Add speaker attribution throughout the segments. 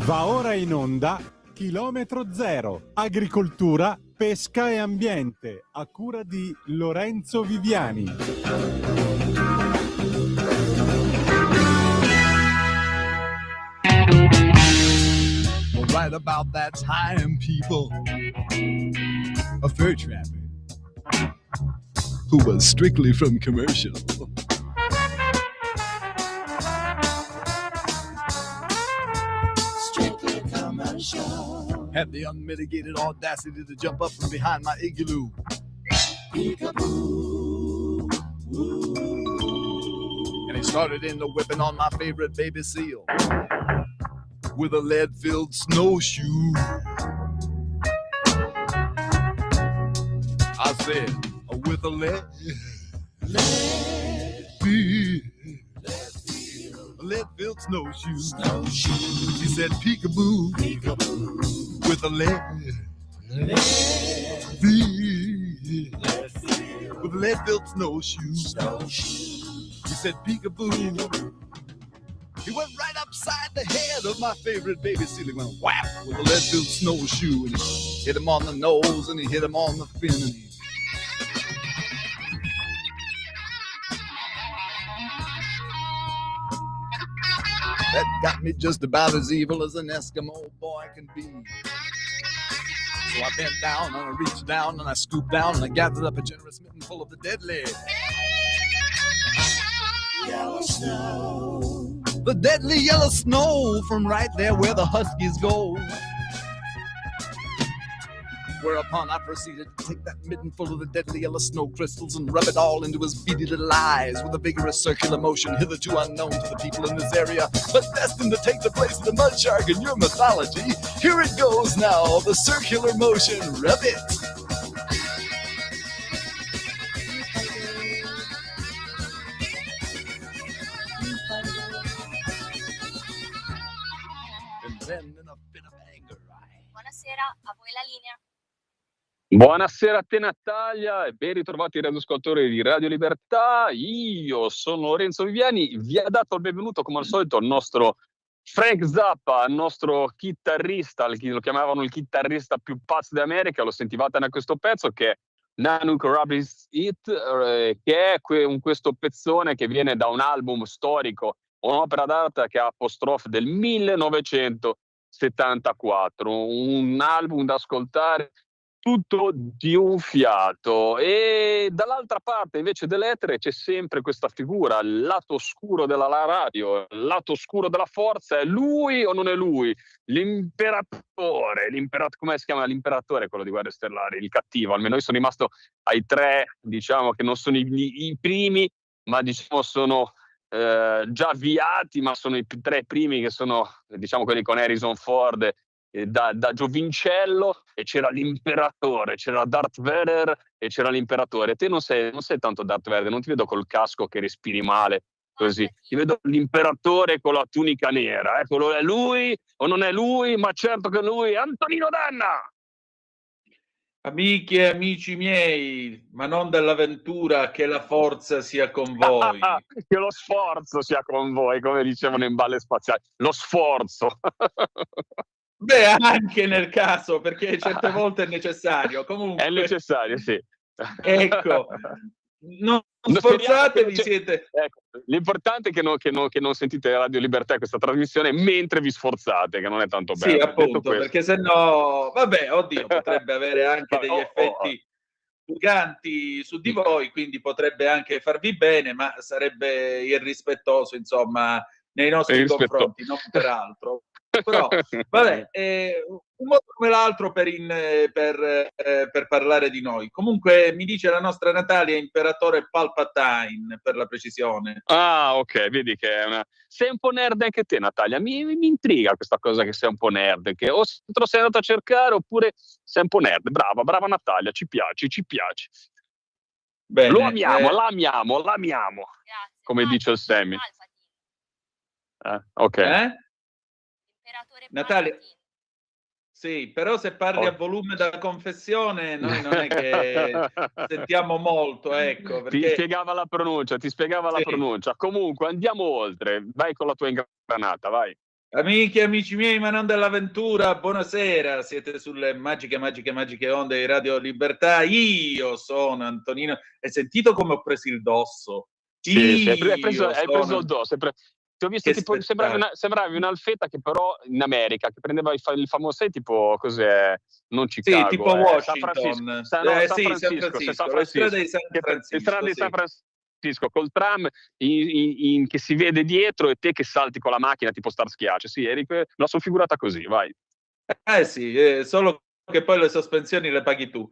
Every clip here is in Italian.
Speaker 1: Va ora in onda Chilometro Zero, agricoltura, pesca e ambiente, a cura di Lorenzo Viviani.
Speaker 2: Well, right about that time, people, a fur trapper who was strictly from commercial had the unmitigated audacity to jump up from behind my igloo. Peekaboo. And he started in the whipping on my favorite baby seal with a lead-filled snowshoe. I said, with a lead-filled snowshoe. He said, peekaboo, peekaboo, with a lead-filled snowshoe. He said, peekaboo. He went right upside the head of my favorite baby seal. He went whap with a lead-filled snowshoe, and he hit him on the nose, and he hit him on the fin, and he that got me just about as evil as an Eskimo boy can be. So I bent down and I reached down and I scooped down and I gathered up a generous mitten full of the deadly yellow snow. The deadly yellow snow from right there where the Huskies go. Whereupon I proceeded to take that midden full of the deadly yellow snow crystals and rub it all into his beady little eyes with a vigorous circular motion hitherto unknown to the people in this area, but destined to take the place of the mud shark in your mythology. Here it goes now, the circular motion, rub it. And then in a fit of anger,
Speaker 3: Buonasera, a voi la linea.
Speaker 4: Buonasera a te Natalia e ben ritrovati radioascoltatori di Radio Libertà. Io sono Lorenzo Viviani, vi ha dato il benvenuto come al solito il nostro Frank Zappa, il nostro chitarrista, lo chiamavano il chitarrista più pazzo d'America, lo sentivate da questo pezzo che è Nanook Rabbit's It, che è questo pezzone che viene da un album storico, un'opera d'arte che ha apostrofe del 1974, un album da ascoltare tutto di un fiato. E dall'altra parte invece dell'etere c'è sempre questa figura, il lato oscuro della radio, il lato oscuro della forza. È lui o non è lui? L'imperatore, come si chiama? L'imperatore, quello di Guerre Stellari, il cattivo. Almeno io sono rimasto ai tre, diciamo che non sono i primi, ma diciamo sono già avviati, ma sono i tre primi che sono, diciamo, quelli con Harrison Ford da giovincello, e c'era l'imperatore, c'era Darth Vader e c'era l'imperatore. Te non sei tanto Darth Vader, non ti vedo col casco che respiri male così, ti vedo l'imperatore con la tunica nera. Eccolo, è lui o non è lui? Ma certo che è lui, Antonino Danna.
Speaker 5: Amiche e amici miei, ma non dell'avventura, che la forza sia con voi.
Speaker 4: Che lo sforzo sia con voi, come dicevano in Balle Spaziali, lo sforzo.
Speaker 5: Beh, anche nel caso, perché certe volte è necessario. Comunque,
Speaker 4: è necessario, sì.
Speaker 5: Ecco, non sforzatevi, siete...
Speaker 4: Ecco, l'importante è che non sentite Radio Libertà, questa trasmissione, mentre vi sforzate, che non è tanto bello.
Speaker 5: Sì, appunto, perché sennò, vabbè, oddio, potrebbe avere anche degli effetti giganti su di voi, quindi potrebbe anche farvi bene, ma sarebbe irrispettoso, insomma, nei nostri confronti, non per altro. Però, vabbè, un modo come l'altro per parlare di noi. Comunque mi dice la nostra Natalia, imperatore Palpatine, per la precisione.
Speaker 4: Ah, ok, vedi che è sei un po' nerd anche te, Natalia. Mi intriga questa cosa che sei un po' nerd, che o te lo sei andato a cercare oppure sei un po' nerd. Brava Natalia, ci piace.
Speaker 5: Bene,
Speaker 4: lo amiamo, l'amiamo.
Speaker 3: Grazie.
Speaker 4: Come dice il Sammy. Ok.
Speaker 3: Imperatore
Speaker 5: Natalia.
Speaker 3: Palpatine.
Speaker 5: Sì, però se parli a volume da confessione, noi non è che sentiamo molto, ecco,
Speaker 4: Ti
Speaker 5: perché
Speaker 4: spiegava la
Speaker 5: sì.
Speaker 4: pronuncia. Comunque andiamo oltre, vai con la tua ingranata, vai.
Speaker 5: Amiche e amici miei, ma non dell'avventura, buonasera, siete sulle magiche, magiche, magiche onde di Radio Libertà. Io sono Antonino. Hai sentito come ho preso il dosso?
Speaker 4: Sì,
Speaker 5: Io
Speaker 4: hai preso
Speaker 5: sono...
Speaker 4: il dos. Ti ho visto
Speaker 5: Che
Speaker 4: tipo,
Speaker 5: spettacolo.
Speaker 4: sembravi un'alfetta che però in America, che prendeva il famoso, sai, tipo, cos'è? Non
Speaker 5: Sì,
Speaker 4: Chicago,
Speaker 5: tipo
Speaker 4: è San Francisco.
Speaker 5: Washington.
Speaker 4: No, San
Speaker 5: Sì, San
Speaker 4: Francisco, sei San
Speaker 5: Francisco, le strade
Speaker 4: Francisco.
Speaker 5: di San
Speaker 4: Le strade
Speaker 5: Francisco,
Speaker 4: di San
Speaker 5: sì.
Speaker 4: Francisco, col tram che si vede dietro e te che salti con la macchina tipo Star Schiace. Sì, me la sono figurata così, vai.
Speaker 5: Sì, solo che poi le sospensioni le paghi tu.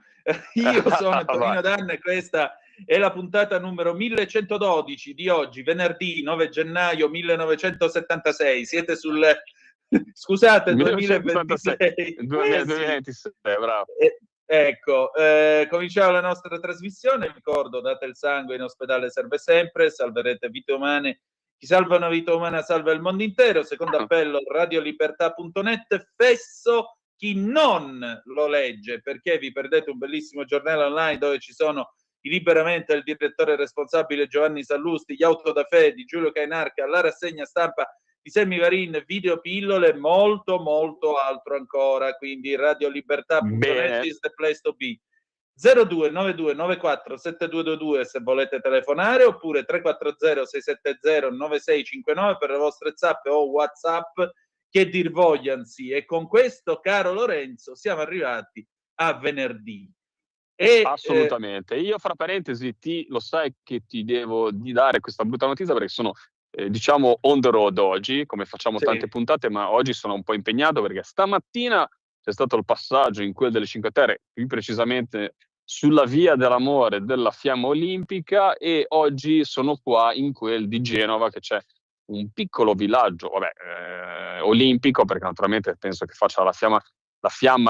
Speaker 5: Io sono Antonino Danna e questa è la puntata numero 1112 di oggi, venerdì 9 gennaio 1976. Siete sul... Scusate,
Speaker 4: 1976,
Speaker 5: 2026. Sì.
Speaker 4: 2026, bravo.
Speaker 5: Ecco, cominciamo la nostra trasmissione. Ricordo, date il sangue, in ospedale serve sempre, salverete vite umane. Chi salva una vita umana salva il mondo intero. Secondo appello, radiolibertà.net. Fesso chi non lo legge, perché vi perdete un bellissimo giornale online dove ci sono i Liberamente, il direttore responsabile Giovanni Sallusti, gli auto da fe di Giulio Cainarca, la rassegna stampa di Semivarin, video pillole, molto molto altro ancora. Quindi radiolibertà.net is the place to be. 0292947222 se volete telefonare, oppure 340 670 9659 per le vostre zappe o WhatsApp, che dir vogliansi. E con questo, caro Lorenzo, siamo arrivati a venerdì.
Speaker 4: Assolutamente. Io, fra parentesi, lo sai che ti devo dare questa brutta notizia perché sono, diciamo, on the road oggi, come facciamo
Speaker 5: sì.
Speaker 4: tante puntate, ma oggi sono un po' impegnato perché stamattina c'è stato il passaggio in quel delle Cinque Terre, più precisamente sulla via dell'amore della Fiamma Olimpica, e oggi sono qua in quel di Genova, che c'è un piccolo villaggio, olimpico, perché naturalmente penso che faccia la fiamma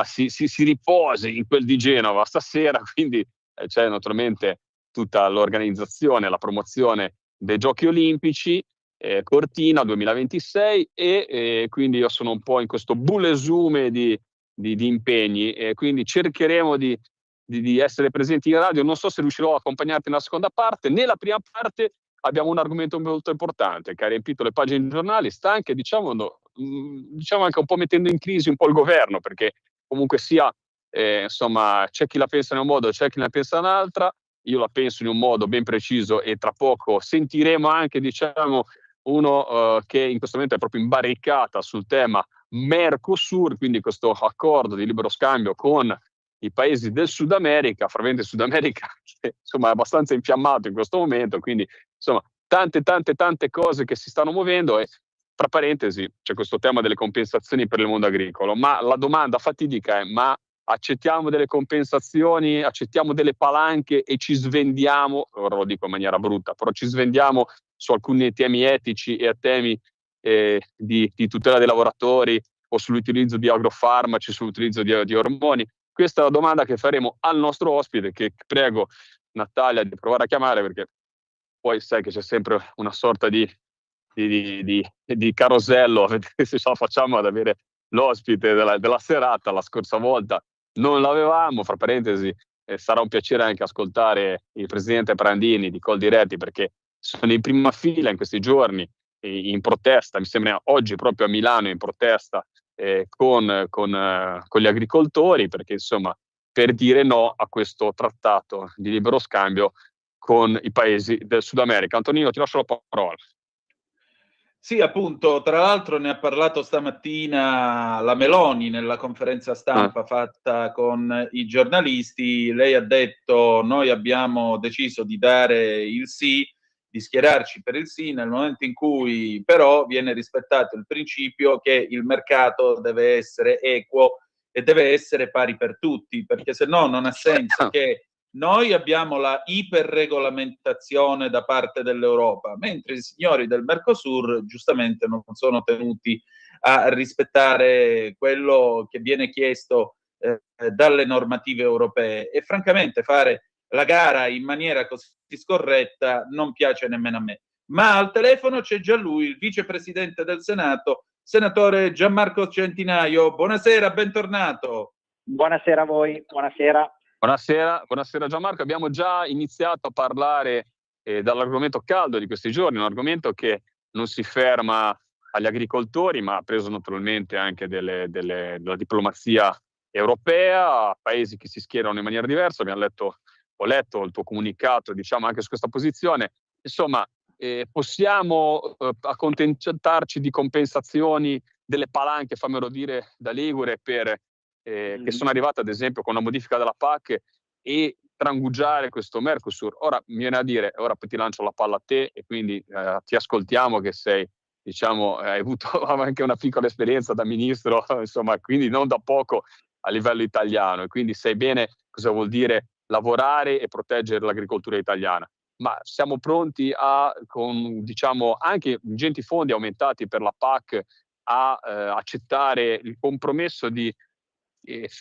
Speaker 4: si riposi in quel di Genova stasera, quindi c'è naturalmente tutta l'organizzazione, la promozione dei Giochi Olimpici, Cortina 2026, e quindi io sono un po' in questo bullesume di impegni, e quindi cercheremo di essere presenti in radio. Non so se riuscirò a accompagnarti nella seconda parte. Nella prima parte abbiamo un argomento molto importante che ha riempito le pagine giornali, sta anche, diciamo anche un po' mettendo in crisi un po' il governo, perché comunque sia, insomma, c'è chi la pensa in un modo, c'è chi la pensa in un'altra. Io la penso in un modo ben preciso, e tra poco sentiremo anche, diciamo, uno che in questo momento è proprio in barricata sul tema Mercosur, quindi questo accordo di libero scambio con i paesi del Sud America, francamente Sud America che insomma è abbastanza infiammato in questo momento, quindi insomma tante cose che si stanno muovendo. E tra parentesi c'è questo tema delle compensazioni per il mondo agricolo, ma la domanda fatidica è: ma accettiamo delle compensazioni, accettiamo delle palanche e ci svendiamo, ora lo dico in maniera brutta, però ci svendiamo su alcuni temi etici e a temi di tutela dei lavoratori, o sull'utilizzo di agrofarmaci, sull'utilizzo di ormoni? Questa è la domanda che faremo al nostro ospite, che prego Natalia di provare a chiamare, perché poi sai che c'è sempre una sorta di carosello a vedere se ce la facciamo ad avere l'ospite della serata. La scorsa volta non l'avevamo, fra parentesi, sarà un piacere anche ascoltare il presidente Prandini di Coldiretti, perché sono in prima fila in questi giorni in protesta, mi sembra oggi proprio a Milano, in protesta con gli agricoltori, perché insomma, per dire no a questo trattato di libero scambio con i paesi del Sud America. Antonino, ti lascio la parola.
Speaker 5: Sì, appunto, tra l'altro ne ha parlato stamattina la Meloni nella conferenza stampa fatta con i giornalisti. Lei ha detto: noi abbiamo deciso di dare il sì, di schierarci per il sì, nel momento in cui però viene rispettato il principio che il mercato deve essere equo e deve essere pari per tutti, perché se no non ha senso che noi abbiamo la iperregolamentazione da parte dell'Europa, mentre i signori del Mercosur giustamente non sono tenuti a rispettare quello che viene chiesto dalle normative europee. E francamente fare la gara in maniera così scorretta non piace nemmeno a me. Ma al telefono c'è già lui, il vicepresidente del Senato, senatore Gianmarco Centinaio. Buonasera, bentornato.
Speaker 6: Buonasera a voi, buonasera.
Speaker 4: Buonasera Gianmarco. Abbiamo già iniziato a parlare dall'argomento caldo di questi giorni, un argomento che non si ferma agli agricoltori, ma ha preso naturalmente anche della diplomazia europea, paesi che si schierano in maniera diversa. Ho letto il tuo comunicato, diciamo, anche su questa posizione. Insomma, possiamo accontentarci di compensazioni delle palanche, fammelo dire, da Ligure, che sono arrivate ad esempio con una modifica della PAC, e trangugiare questo Mercosur. Ora mi viene a dire, ora poi ti lancio la palla a te e quindi ti ascoltiamo, che sei, diciamo, hai avuto anche una piccola esperienza da ministro, insomma, quindi non da poco a livello italiano, e quindi sai bene cosa vuol dire lavorare e proteggere l'agricoltura italiana. Ma siamo pronti con, diciamo, anche ingenti fondi aumentati per la PAC, a accettare il compromesso di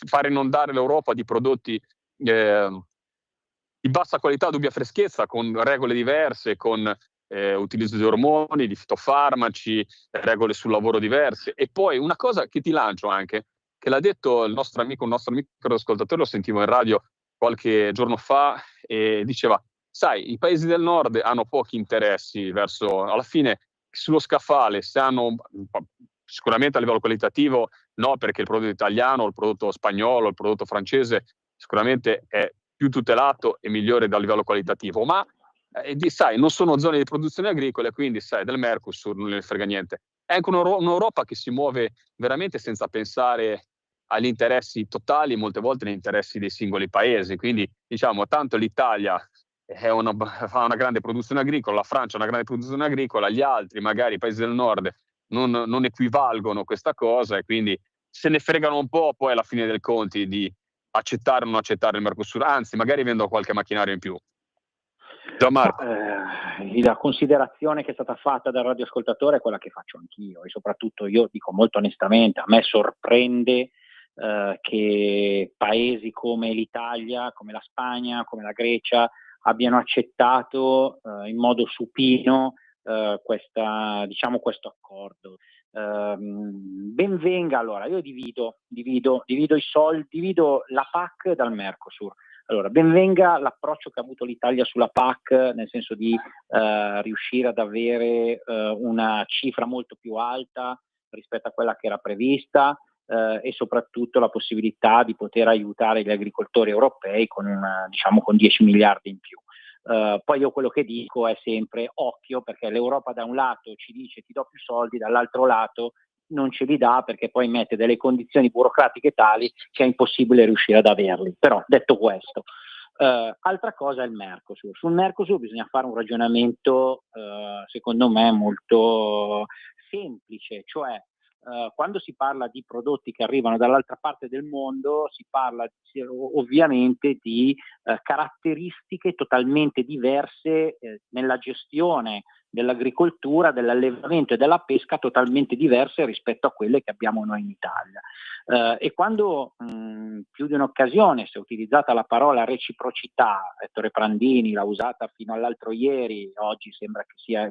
Speaker 4: fare inondare l'Europa di prodotti di bassa qualità, dubbia freschezza, con regole diverse, con utilizzo di ormoni, di fitofarmaci, regole sul lavoro diverse. E poi una cosa che ti lancio anche, che l'ha detto il nostro amico ascoltatore, lo sentivo in radio qualche giorno fa, e diceva: sai, i paesi del nord hanno pochi interessi verso, alla fine, sullo scaffale, se hanno, sicuramente a livello qualitativo no, perché il prodotto italiano, il prodotto spagnolo, il prodotto francese sicuramente è più tutelato e migliore dal livello qualitativo, ma sai, non sono zone di produzione agricole, quindi sai, del Mercosur non ne frega niente. È anche un'Europa che si muove veramente senza pensare agli interessi totali, molte volte agli interessi dei singoli paesi. Quindi, diciamo, tanto l'Italia fa una grande produzione agricola, la Francia ha una grande produzione agricola, gli altri, magari i paesi del nord, non equivalgono questa cosa, e quindi se ne fregano un po' poi alla fine dei conti di accettare o non accettare il Mercosur, anzi magari vendono qualche macchinario in più. Gianmarco.
Speaker 6: La considerazione che è stata fatta dal radioascoltatore è quella che faccio anch'io, e soprattutto io dico molto onestamente, a me sorprende che paesi come l'Italia, come la Spagna, come la Grecia abbiano accettato in modo supino questo accordo. Ben venga, allora io divido i soldi, divido la PAC dal Mercosur. Allora, ben venga l'approccio che ha avuto l'Italia sulla PAC, nel senso di riuscire ad avere una cifra molto più alta rispetto a quella che era prevista, e soprattutto la possibilità di poter aiutare gli agricoltori europei con 10 miliardi in più. Poi io quello che dico è sempre occhio, perché l'Europa da un lato ci dice ti do più soldi, dall'altro lato non ce li dà, perché poi mette delle condizioni burocratiche tali che è impossibile riuscire ad averli. Però detto questo, altra cosa è il Mercosur. Sul Mercosur bisogna fare un ragionamento secondo me molto semplice, cioè quando si parla di prodotti che arrivano dall'altra parte del mondo si parla ovviamente di caratteristiche totalmente diverse nella gestione dell'agricoltura, dell'allevamento e della pesca, totalmente diverse rispetto a quelle che abbiamo noi in Italia. E quando più di un'occasione si è utilizzata la parola reciprocità, Ettore Prandini l'ha usata fino all'altro ieri, oggi sembra che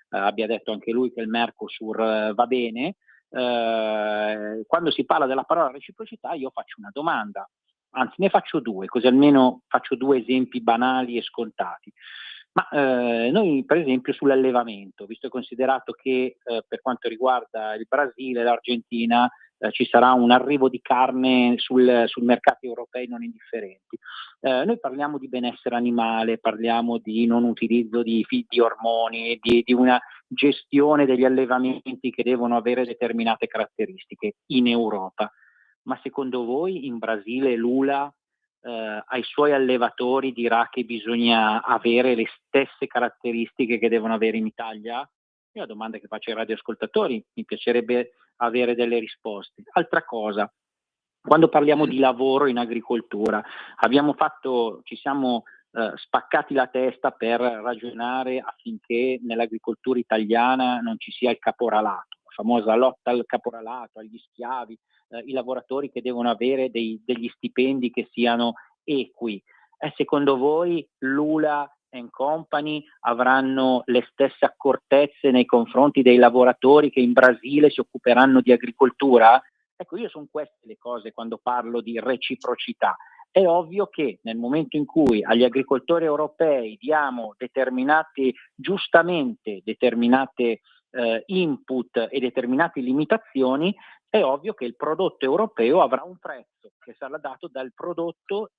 Speaker 6: abbia detto anche lui che il Mercosur va bene. Quando si parla della parola reciprocità io faccio una domanda, anzi ne faccio due, così almeno faccio due esempi banali e scontati. Ma noi per esempio sull'allevamento, visto e considerato che per quanto riguarda il Brasile e l'Argentina ci sarà un arrivo di carne sul mercati europei non indifferenti, noi parliamo di benessere animale, parliamo di non utilizzo di ormoni, di una gestione degli allevamenti che devono avere determinate caratteristiche in Europa. Ma secondo voi in Brasile Lula ai suoi allevatori dirà che bisogna avere le stesse caratteristiche che devono avere in Italia? È una domanda che faccio ai radioascoltatori, mi piacerebbe avere delle risposte. Altra cosa, quando parliamo di lavoro in agricoltura, ci siamo spaccati la testa per ragionare affinché nell'agricoltura italiana non ci sia il caporalato, la famosa lotta al caporalato, agli schiavi, i lavoratori che devono avere degli stipendi che siano equi. Secondo voi Lula Company avranno le stesse accortezze nei confronti dei lavoratori che in Brasile si occuperanno di agricoltura? Ecco, io sono queste le cose quando parlo di reciprocità. È ovvio che nel momento in cui agli agricoltori europei diamo giustamente determinate input e determinate limitazioni, è ovvio che il prodotto europeo avrà un prezzo che sarà dato dal prodotto,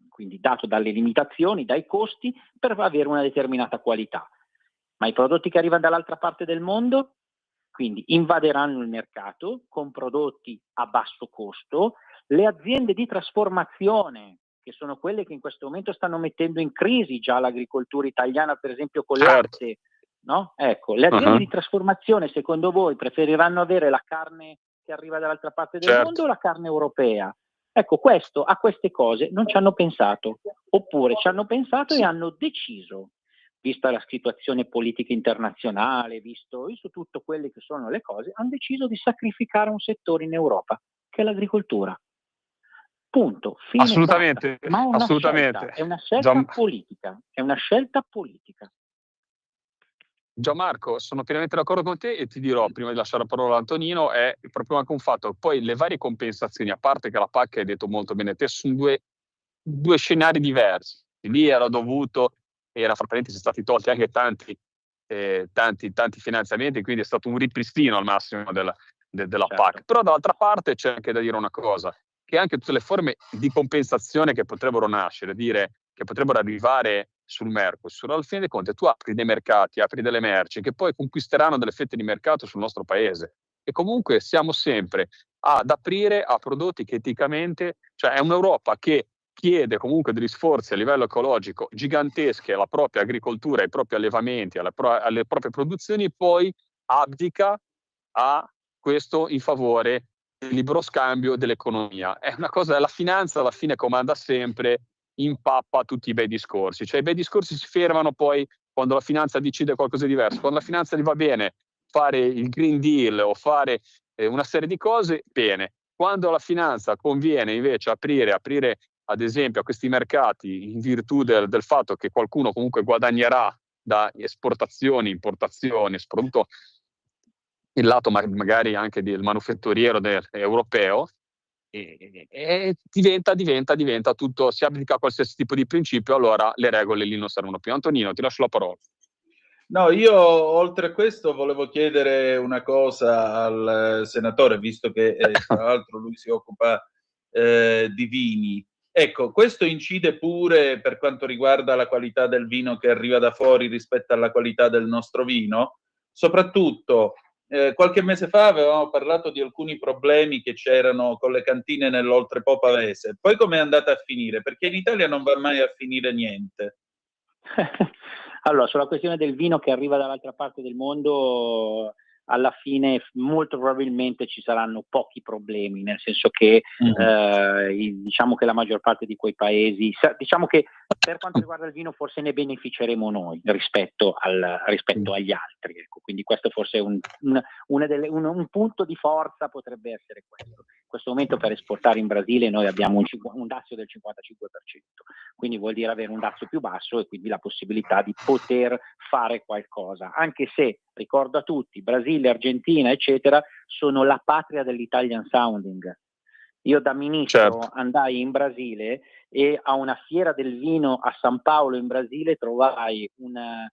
Speaker 6: quindi dato dalle limitazioni, dai costi, per avere una determinata qualità. Ma i prodotti che arrivano dall'altra parte del mondo, quindi invaderanno il mercato con prodotti a basso costo. Le aziende di trasformazione, che sono quelle che in questo momento stanno mettendo in crisi già l'agricoltura italiana, per esempio col latte, no? Ecco, le aziende di trasformazione, secondo voi, preferiranno avere la carne che arriva dall'altra parte del mondo o la carne europea? Ecco, a queste cose non ci hanno pensato, oppure ci hanno pensato e hanno deciso, vista la situazione politica internazionale, visto tutte quelle che sono le cose, hanno deciso di sacrificare un settore in Europa, che è l'agricoltura. Punto, fine,
Speaker 4: Assolutamente,
Speaker 6: basta. Ma è
Speaker 4: assolutamente.
Speaker 6: È una scelta politica, è una scelta politica.
Speaker 4: Gianmarco, sono pienamente d'accordo con te e ti dirò, prima di lasciare la parola a Antonino, è proprio anche un fatto. Poi le varie compensazioni, a parte che la PAC, hai detto molto bene te, sono due scenari diversi. Lì era dovuto, fra parentesi, sono stati tolti anche tanti finanziamenti, quindi è stato un ripristino al massimo della PAC. Però dall'altra parte c'è anche da dire una cosa, che anche tutte le forme di compensazione che potrebbero nascere, che potrebbero arrivare sul Mercosur, alla fine dei conti tu apri dei mercati, apri delle merci che poi conquisteranno delle fette di mercato sul nostro paese, e comunque siamo sempre ad aprire a prodotti che eticamente, cioè è un'Europa che chiede comunque degli sforzi a livello ecologico giganteschi alla propria agricoltura, ai propri allevamenti, alle proprie produzioni, poi abdica a questo in favore del libero scambio dell'economia. È una cosa, la finanza alla fine comanda sempre, impappa tutti i bei discorsi. Cioè i bei discorsi si fermano poi quando la finanza decide qualcosa di diverso. Quando la finanza gli va bene fare il Green Deal o fare una serie di cose, bene. Quando la finanza conviene invece aprire ad esempio a questi mercati in virtù del fatto che qualcuno comunque guadagnerà da esportazioni, importazioni, soprattutto il lato magari anche del manufatturiero europeo, e diventa tutto, si abdica a qualsiasi tipo di principio, allora le regole lì non servono più. Antonino, ti lascio la parola.
Speaker 5: No, io oltre a questo volevo chiedere una cosa al senatore, visto che tra l'altro lui si occupa di vini. Ecco, questo incide pure per quanto riguarda la qualità del vino che arriva da fuori rispetto alla qualità del nostro vino? Soprattutto, qualche mese fa avevamo parlato di alcuni problemi che c'erano con le cantine nell'Oltrepo Pavese. Poi com'è andata a finire? Perché in Italia non va mai a finire niente.
Speaker 6: Allora, sulla questione del vino che arriva dall'altra parte del mondo, alla fine molto probabilmente ci saranno pochi problemi, nel senso che diciamo che la maggior parte di quei paesi, diciamo che per quanto riguarda il vino forse ne beneficeremo noi rispetto agli altri, ecco. Quindi questo forse è un punto di forza, potrebbe essere questo. In questo momento per esportare in Brasile noi abbiamo un dazio del 55%, quindi vuol dire avere un dazio più basso e quindi la possibilità di poter fare qualcosa, anche se ricordo a tutti, Brasile, Argentina eccetera sono la patria dell'Italian sounding. Io da ministro andai in Brasile e a una fiera del vino a San Paolo in Brasile trovai un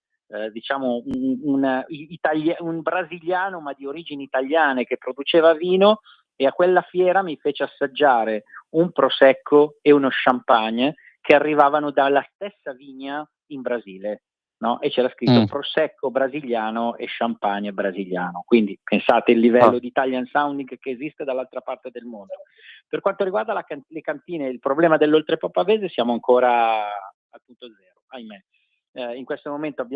Speaker 6: brasiliano ma di origini italiane che produceva vino, e a quella fiera mi fece assaggiare un prosecco e uno champagne che arrivavano dalla stessa vigna in Brasile, no? E c'era scritto prosecco brasiliano e champagne brasiliano, quindi pensate il livello di Italian sounding che esiste dall'altra parte del mondo. Per quanto riguarda le cantine, il problema dell'Oltrepo Pavese, siamo ancora al punto zero, ahimè. In questo momento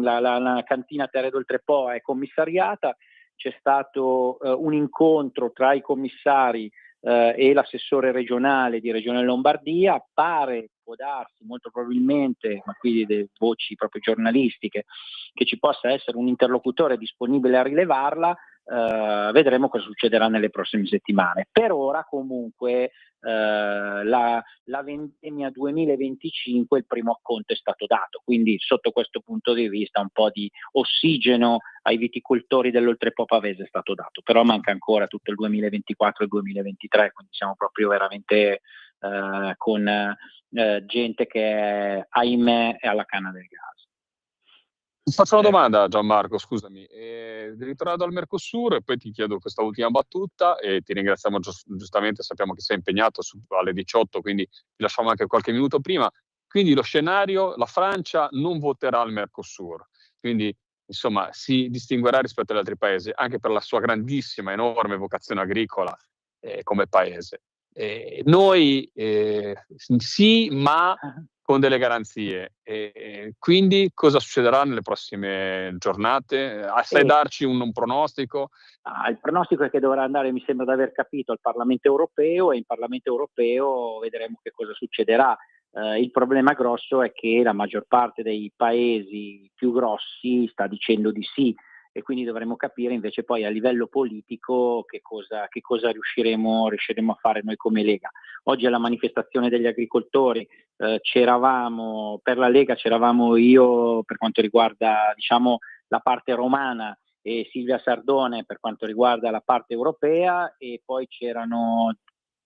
Speaker 6: la cantina Terre d'Oltrepo è commissariata, c'è stato un incontro tra i commissari e l'assessore regionale di Regione Lombardia. Può darsi, molto probabilmente, ma qui delle voci proprio giornalistiche, che ci possa essere un interlocutore disponibile a rilevarla. vedremo cosa succederà nelle prossime settimane. Per ora comunque la vendemmia 2025 il primo acconto è stato dato, quindi sotto questo punto di vista un po' di ossigeno ai viticoltori dell'Oltrepò Pavese è stato dato, però manca ancora tutto il 2024 e il 2023, quindi siamo proprio veramente con gente che ahimè è alla canna del gas.
Speaker 4: Faccio una domanda, Gianmarco, scusami. Ritornando al Mercosur, e poi ti chiedo questa ultima battuta e ti ringraziamo giustamente, sappiamo che sei impegnato alle 18, quindi ti lasciamo anche qualche minuto prima. Quindi lo scenario, la Francia non voterà al Mercosur, quindi insomma si distinguerà rispetto agli altri paesi, anche per la sua grandissima, enorme vocazione agricola come paese. Noi sì, ma con delle garanzie. Quindi cosa succederà nelle prossime giornate? Sai darci un pronostico?
Speaker 6: Il pronostico è che dovrà andare, mi sembra di aver capito, al Parlamento europeo, e in Parlamento europeo vedremo che cosa succederà. Il problema grosso è che la maggior parte dei paesi più grossi sta dicendo di sì, e quindi dovremo capire invece poi a livello politico che cosa riusciremo a fare noi come Lega. Oggi alla manifestazione degli agricoltori per la Lega c'eravamo io per quanto riguarda la parte romana e Silvia Sardone per quanto riguarda la parte europea, e poi c'erano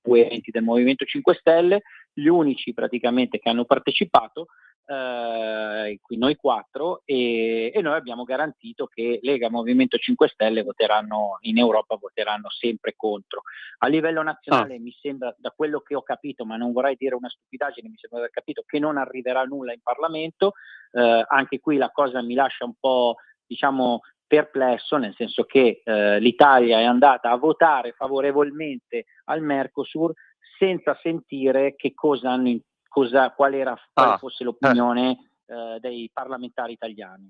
Speaker 6: 2 enti del Movimento 5 Stelle, gli unici praticamente che hanno partecipato, qui noi 4, e noi abbiamo garantito che Lega e Movimento 5 Stelle in Europa voteranno sempre contro. A livello nazionale mi sembra, da quello che ho capito, ma non vorrei dire una stupidaggine, mi sembra di aver capito che non arriverà nulla in Parlamento. Anche qui la cosa mi lascia un po' perplesso, nel senso che l'Italia è andata a votare favorevolmente al Mercosur senza sentire quale fosse l'opinione dei parlamentari italiani,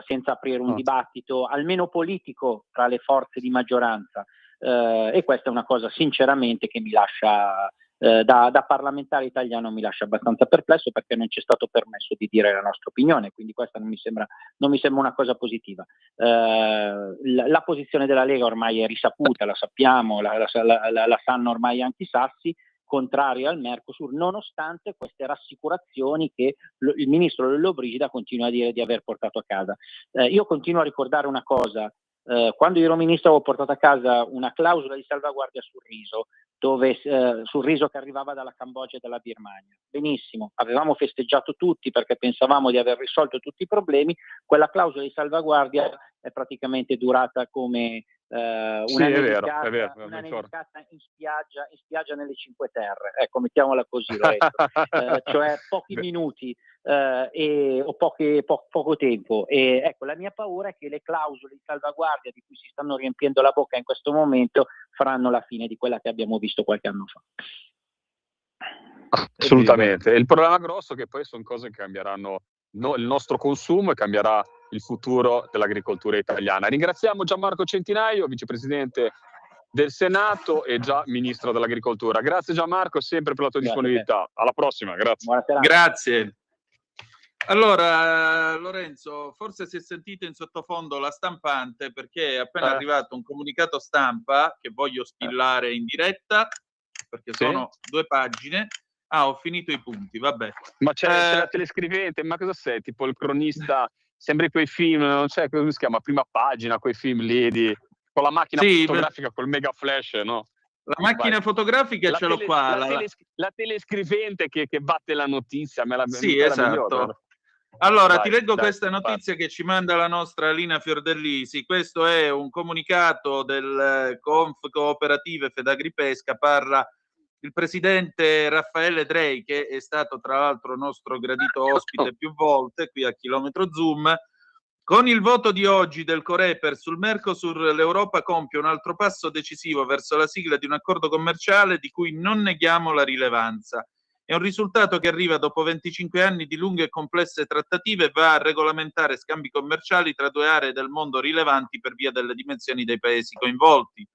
Speaker 6: senza aprire un dibattito almeno politico tra le forze di maggioranza, e questa è una cosa sinceramente che mi lascia da parlamentare italiano mi lascia abbastanza perplesso, perché non ci è stato permesso di dire la nostra opinione, quindi questa non mi sembra una cosa positiva. La posizione della Lega ormai è risaputa, la sappiamo, la sanno ormai anche i sassi, contraria al Mercosur, nonostante queste rassicurazioni che il ministro Lollobrigida continua a dire di aver portato a casa. Io continuo a ricordare una cosa: quando io ero ministro avevo portato a casa una clausola di salvaguardia sul riso, sul riso che arrivava dalla Cambogia e dalla Birmania. Benissimo, avevamo festeggiato tutti perché pensavamo di aver risolto tutti i problemi. Quella clausola di salvaguardia è praticamente durata come una nevicata in spiaggia nelle Cinque Terre, ecco, mettiamola così, cioè pochi minuti o poco tempo. E ecco, la mia paura è che le clausole di salvaguardia di cui si stanno riempiendo la bocca in questo momento faranno la fine di quella che abbiamo visto qualche anno fa.
Speaker 4: Assolutamente. Il problema grosso è che poi sono cose che cambieranno il nostro consumo e cambierà il futuro dell'agricoltura italiana. Ringraziamo Gianmarco Centinaio, vicepresidente del Senato e già ministro dell'agricoltura. Grazie Gianmarco, sempre per la tua disponibilità. Alla prossima, grazie.
Speaker 5: Grazie. Allora, Lorenzo, forse si è sentito in sottofondo la stampante, perché è appena arrivato un comunicato stampa che voglio spillare in diretta, perché sono 2 pagine. Ho finito i punti, vabbè.
Speaker 4: Ma c'è la telescrivente, ma cosa sei? Tipo il cronista, sembri quei film, non c'è, come si chiama? Prima pagina, quei film lì con la macchina fotografica, col mega flash, no?
Speaker 5: La macchina fotografica ce l'ho qua.
Speaker 4: La telescrivente che batte la notizia,
Speaker 5: esatto. Allora, ti leggo questa notizia che ci manda la nostra Lina Fiordellisi. Questo è un comunicato del Conf Cooperative Fedagripesca, parla il presidente Raffaele Drei, che è stato tra l'altro nostro gradito ospite più volte qui a Chilometro Zoom. Con il voto di oggi del Coreper sul Mercosur, l'Europa compie un altro passo decisivo verso la sigla di un accordo commerciale di cui non neghiamo la rilevanza. È un risultato che arriva dopo 25 anni di lunghe e complesse trattative e va a regolamentare scambi commerciali tra 2 aree del mondo rilevanti per via delle dimensioni dei paesi coinvolti.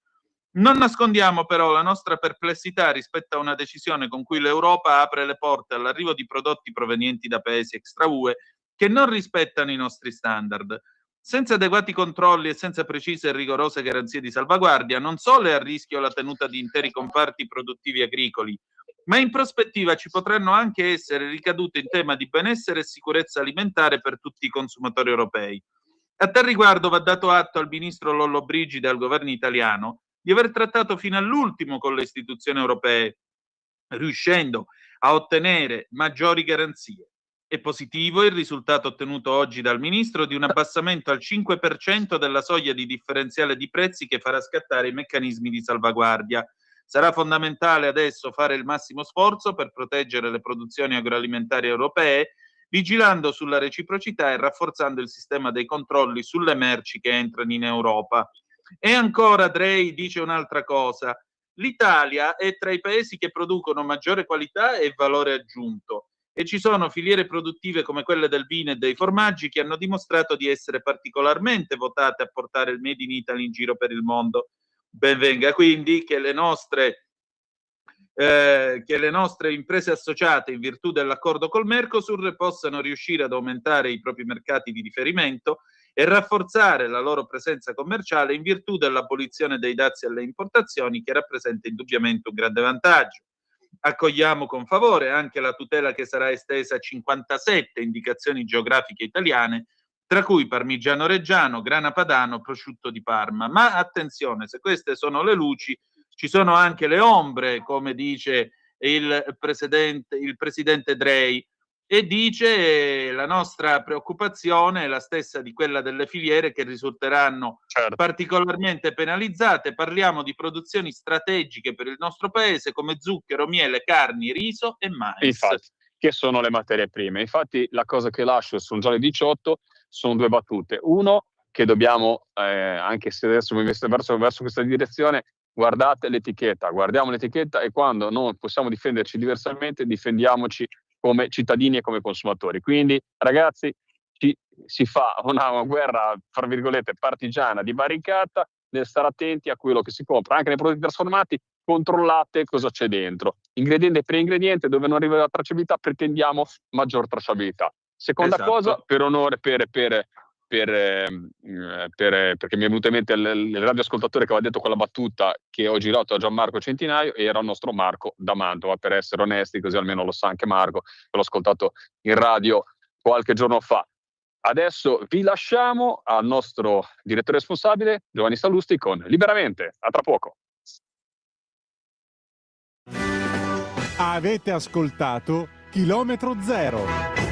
Speaker 5: Non nascondiamo però la nostra perplessità rispetto a una decisione con cui l'Europa apre le porte all'arrivo di prodotti provenienti da paesi extra UE che non rispettano i nostri standard. Senza adeguati controlli e senza precise e rigorose garanzie di salvaguardia, non solo è a rischio la tenuta di interi comparti produttivi agricoli, ma in prospettiva ci potranno anche essere ricadute in tema di benessere e sicurezza alimentare per tutti i consumatori europei. A tal riguardo va dato atto al ministro Lollobrigida e al governo italiano di aver trattato fino all'ultimo con le istituzioni europee, riuscendo a ottenere maggiori garanzie. È positivo il risultato ottenuto oggi dal ministro di un abbassamento al 5% della soglia di differenziale di prezzi che farà scattare i meccanismi di salvaguardia. Sarà fondamentale adesso fare il massimo sforzo per proteggere le produzioni agroalimentari europee, vigilando sulla reciprocità e rafforzando il sistema dei controlli sulle merci che entrano in Europa. E ancora Drei dice un'altra cosa: l'Italia è tra i paesi che producono maggiore qualità e valore aggiunto e ci sono filiere produttive come quelle del vino e dei formaggi che hanno dimostrato di essere particolarmente votate a portare il Made in Italy in giro per il mondo. Ben venga quindi che le nostre imprese associate in virtù dell'accordo col Mercosur possano riuscire ad aumentare i propri mercati di riferimento e rafforzare la loro presenza commerciale in virtù dell'abolizione dei dazi alle importazioni, che rappresenta indubbiamente un grande vantaggio. Accogliamo con favore anche la tutela che sarà estesa a 57 indicazioni geografiche italiane, tra cui parmigiano reggiano, grana padano, prosciutto di Parma. Ma attenzione, se queste sono le luci, ci sono anche le ombre, come dice il presidente Drei, e dice la nostra preoccupazione è la stessa di quella delle filiere che risulteranno particolarmente penalizzate. Parliamo di produzioni strategiche per il nostro paese come zucchero, miele, carni, riso e mais.
Speaker 4: Infatti, che sono le materie prime. Infatti la cosa che lascio sul giorno 18 sono due battute. Uno, che dobbiamo, anche se adesso mi investo verso questa direzione, guardate l'etichetta, guardiamo l'etichetta e quando non possiamo difenderci diversamente, difendiamoci come cittadini e come consumatori. Quindi ragazzi, si fa una guerra, fra virgolette, partigiana di barricata nel stare attenti a quello che si compra. Anche nei prodotti trasformati controllate cosa c'è dentro. Ingrediente per ingrediente, dove non arriva la tracciabilità pretendiamo maggior tracciabilità. Seconda cosa, per onore, perché mi è venuto in mente il radioascoltatore che aveva detto quella battuta che ho girato a Gianmarco Centinaio, e era il nostro Marco da Mantova, per essere onesti, così almeno lo sa anche Marco, che l'ho ascoltato in radio qualche giorno fa. Adesso vi lasciamo al nostro direttore responsabile Giovanni Sallusti con Liberamente. A tra poco.
Speaker 1: Avete ascoltato Chilometro Zero.